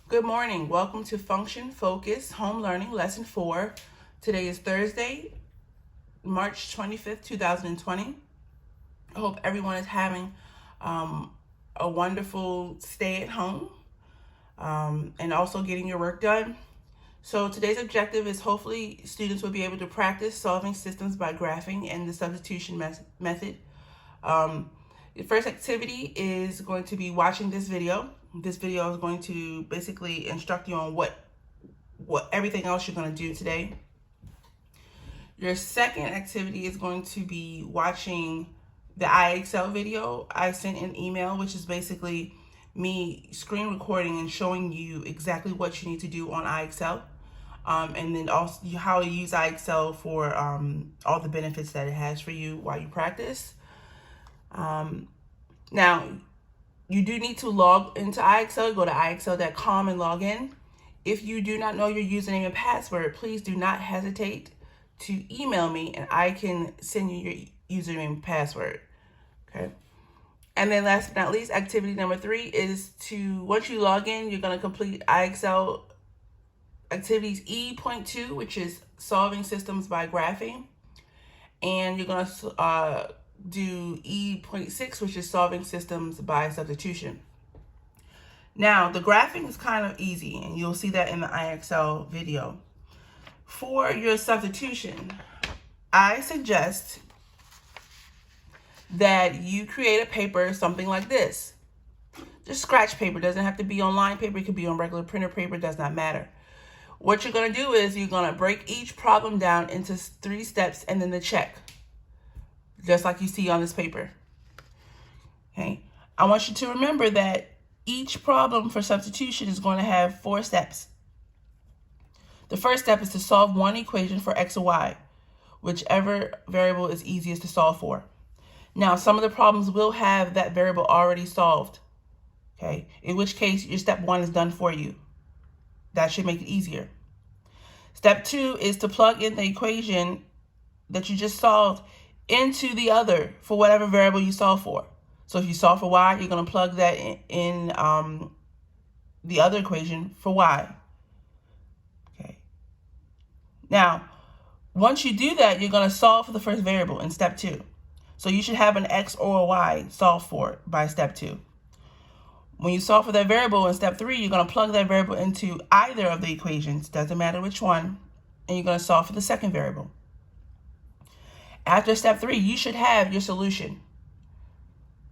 Good morning. Welcome to Function Focus Home Learning Lesson 4. Today is Thursday, March 25th, 2020. I hope everyone is having a wonderful stay at home and also getting your work done. So today's objective is hopefully students will be able to practice solving systems by graphing and the substitution method. The first activity is going to be watching this video. This video is going to basically instruct you on what everything else you're going to do today. Your second activity is going to be watching the IXL video. I sent an email, which is basically me screen recording and showing you exactly what you need to do on IXL. And then also how to use IXL for all the benefits that it has for you while you practice. Now, you do need to log into IXL. Go to IXL.com and log in. If you do not know your username and password, please do not hesitate to email me and I can send you your username and password. Okay. And then last but not least, activity number 3 is to, once you log in, you're going to complete IXL activities E.2, which is solving systems by graphing. And you're going to do E.6, which is solving systems by substitution. Now, the graphing is kind of easy, and you'll see that in the IXL video. For your substitution, I suggest that you create a paper, something like this. Just scratch paper. It doesn't have to be on line paper. It could be on regular printer paper. It does not matter. What you're going to do is you're going to break each problem down into 3 steps and then the check, just like you see on this paper. Okay. I want you to remember that each problem for substitution is going to have 4 steps. The first step is to solve one equation for x or y, whichever variable is easiest to solve for. Now, some of the problems will have that variable already solved, okay? In which case, your step 1 is done for you. That should make it easier. Step 2 is to plug in the equation that you just solved into the other for whatever variable you solve for. So if you solve for y, you're going to plug that in the other equation for y. Okay. Now, once you do that, you're going to solve for the first variable in step 2. So you should have an x or a y solved for by step 2. When you solve for that variable in step 3, you're going to plug that variable into either of the equations, doesn't matter which one, and you're going to solve for the second variable. After step 3, you should have your solution,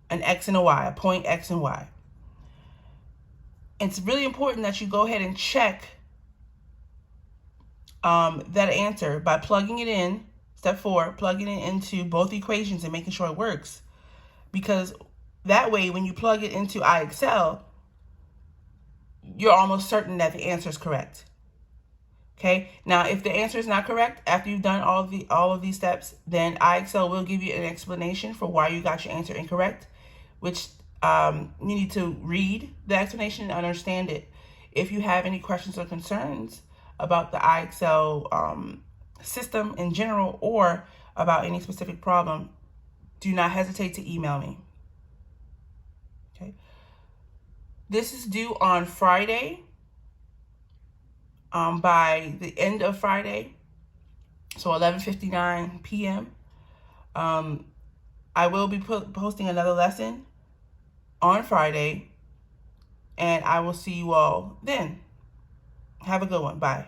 an x and a y, a point x and y. It's really important that you go ahead and check that answer by plugging it in, step 4, plugging it into both equations and making sure it works. Because that way, when you plug it into IXL, you're almost certain that the answer is correct. Okay. Now, if the answer is not correct after you've done all of these steps, then IXL will give you an explanation for why you got your answer incorrect, which you need to read the explanation and understand it. If you have any questions or concerns about the IXL system in general or about any specific problem, do not hesitate to email me. Okay. This is due on Friday. By the end of Friday, so 11:59 p.m. I will be posting another lesson on Friday, and I will see you all then. Have a good one. Bye.